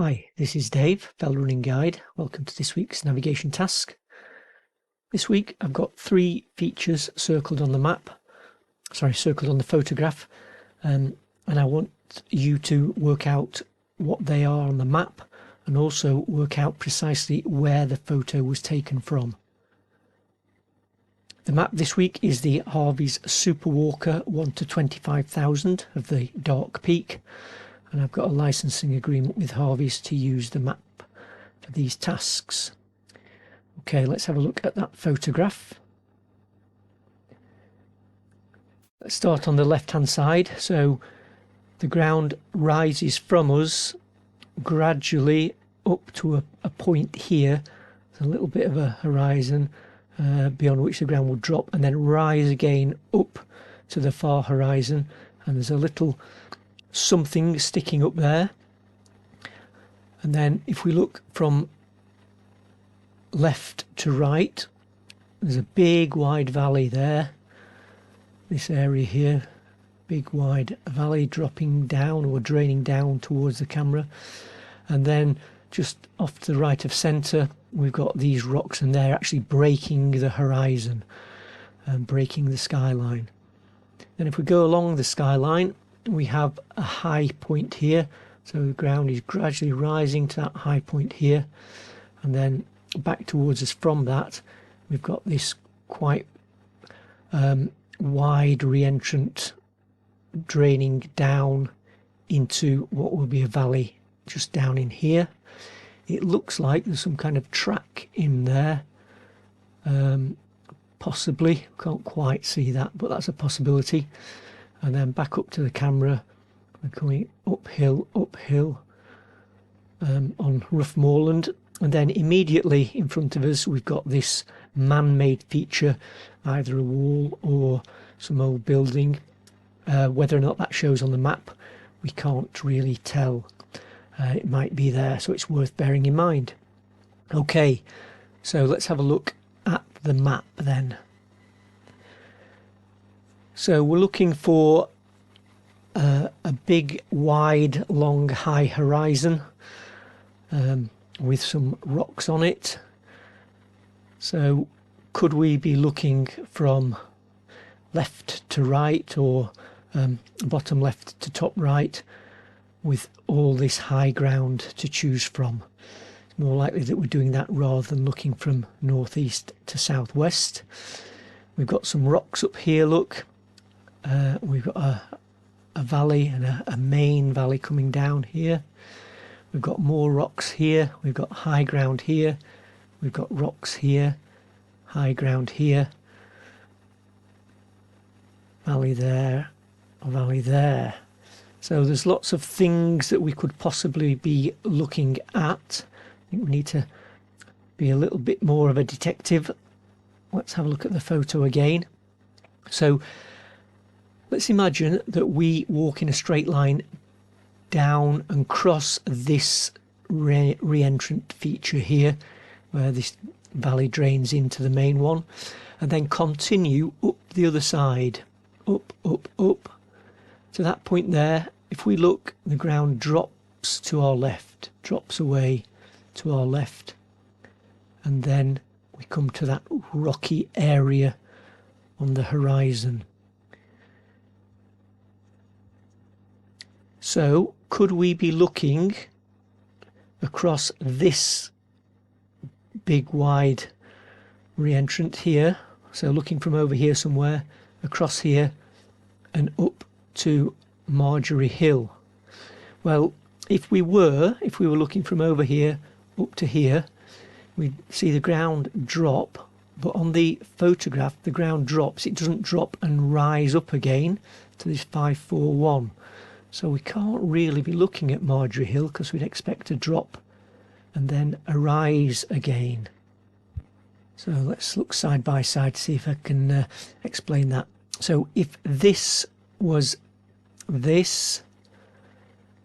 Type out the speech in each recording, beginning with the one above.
Hi, this is Dave, Fell Running Guide. Welcome to this week's navigation task. This week I've got 3 features circled on the map, circled on the photograph, and I want you to work out what they are on the map and also work out precisely where the photo was taken from. The map this week is the Harvey's Superwalker 1:25,000 of the Dark Peak, and I've got a licensing agreement with Harvey's to use the map for these tasks. Okay, let's have a look at that photograph. Let's start on the left hand side. So the ground rises from us gradually up to a point here. There's a little bit of a horizon beyond which the ground will drop and then rise again up to the far horizon, and there's a little something sticking up there. And then if we look from left to right, there's a big wide valley there. This area here, big wide valley dropping down or draining down towards the camera. And then just off to the right of centre we've got these rocks, and they're actually breaking the horizon and breaking the skyline. Then if we go along the skyline, we have a high point here, so the ground is gradually rising to that high point here, and then back towards us from that we've got this quite wide re-entrant draining down into what will be a valley just down in here. It looks like there's some kind of track in there, possibly, can't quite see that, but that's a possibility. And then back up to the camera, we're going uphill on rough moorland, and then immediately in front of us we've got this man-made feature, either a wall or some old building. Whether or not that shows on the map we can't really tell. It might be there, so it's worth bearing in mind. Okay, so let's have a look at the map then. So we're looking for a big, wide, long, high horizon with some rocks on it. So could we be looking from left to right, or bottom left to top right, with all this high ground to choose from? It's more likely that we're doing that rather than looking from northeast to southwest. We've got some rocks up here, look. We've got a valley and a main valley coming down here. We've got more rocks here. We've got high ground here. We've got rocks here, high ground here, valley there, a valley there. So there's lots of things that we could possibly be looking at. I think we need to be a little bit more of a detective. Let's have a look at the photo again. So let's imagine that we walk in a straight line down and cross this re-entrant feature here, where this valley drains into the main one, and then continue up the other side, up to that point there. If we look, the ground drops to our left, drops away to our left, and then we come to that rocky area on the horizon. So could we be looking across this big wide re-entrant here, so looking from over here somewhere, across here and up to Marjorie Hill? Well, if we were looking from over here up to here, we'd see the ground drop, but on the photograph the ground drops. It doesn't drop and rise up again to this 541. So we can't really be looking at Marjorie Hill, because we'd expect a drop and then a rise again. So let's look side by side to see if I can explain that. So if this was this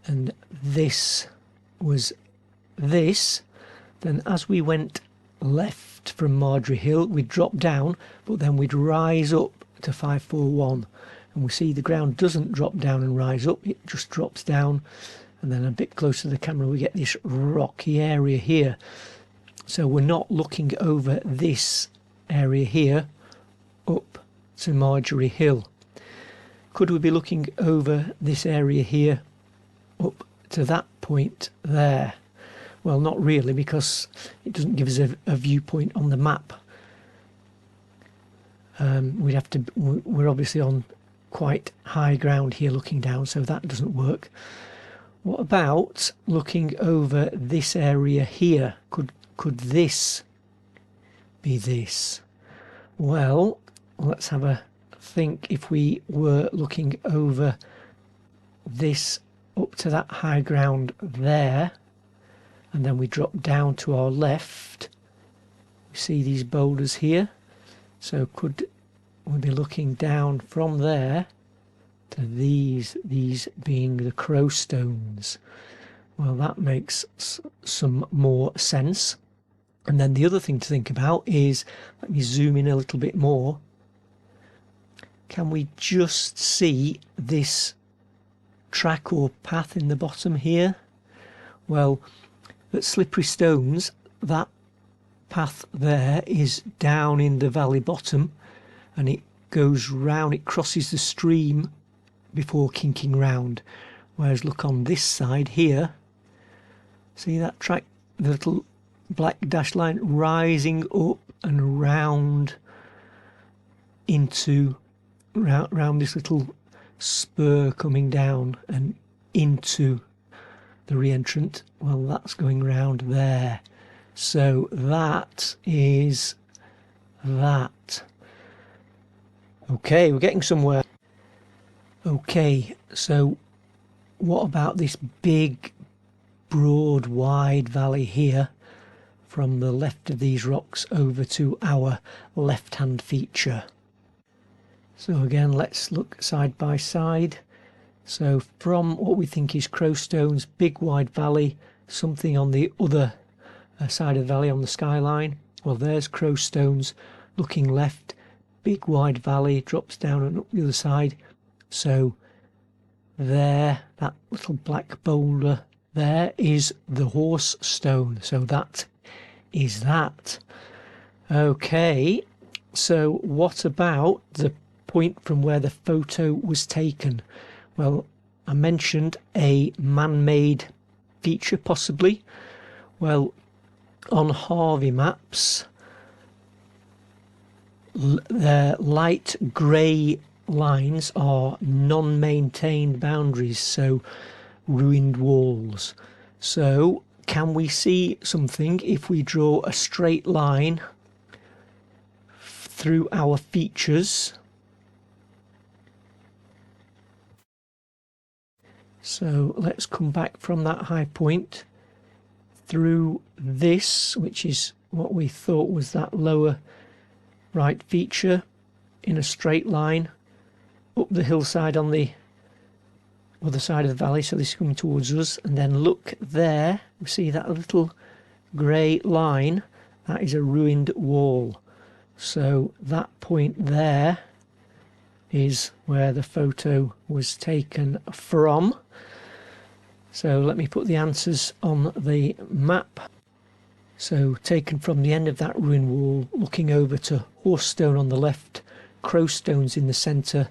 and this was this, then as we went left from Marjorie Hill we'd drop down, but then we'd rise up to 541. And we see the ground doesn't drop down and rise up, it just drops down and then a bit closer to the camera we get this rocky area here. So we're not looking over this area here up to Marjorie Hill. Could we be looking over this area here up to that point there? Well, not really, because it doesn't give us a viewpoint on the map. We'd have to, we're obviously on quite high ground here looking down, so that doesn't work. What about looking over this area here? Could this be this? Well, let's have a think. If we were looking over this up to that high ground there, and then we drop down to our left, we see these boulders here. So could we be looking down from there to these being the crow stones? Well, that makes some more sense. And then the other thing to think about is, let me zoom in a little bit more. Can we just see this track or path in the bottom here? Well, at Slippery Stones, that path there is down in the valley bottom, and it goes round, it crosses the stream before kinking round. Whereas look on this side here, see that track, the little black dashed line rising up and round into round this little spur coming down and into the re-entrant. Well, that's going round there. So that is that. Okay, we're getting somewhere. Okay, so what about this big, broad, wide valley here from the left of these rocks over to our left-hand feature? So again, let's look side by side. So from what we think is Crow Stones, big wide valley, something on the other side of the valley on the skyline. Well, there's Crow Stones, looking left, big wide valley, drops down and up the other side. So there, that little black boulder there is the Horse Stone. So that is that. Okay, so what about the point from where the photo was taken? Well, I mentioned a man-made feature possibly. Well, on Harvey maps, the light grey lines are non-maintained boundaries, so ruined walls. So can we see something if we draw a straight line through our features? So let's come back from that high point through this, which is what we thought was that lower right feature, in a straight line up the hillside on the other side of the valley. So this is coming towards us, and then look there, we see that little grey line, that is a ruined wall. So that point there is where the photo was taken from. So let me put the answers on the map. So taken from the end of that ruined wall, looking over to Horse Stone on the left, Crow Stones in the centre,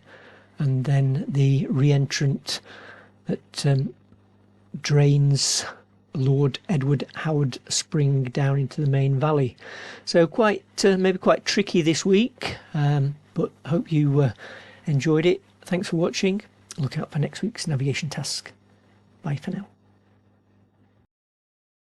and then the re-entrant that drains Lord Edward Howard Spring down into the main valley. So quite maybe quite tricky this week, but hope you enjoyed it. Thanks for watching. Look out for next week's navigation task. Bye for now.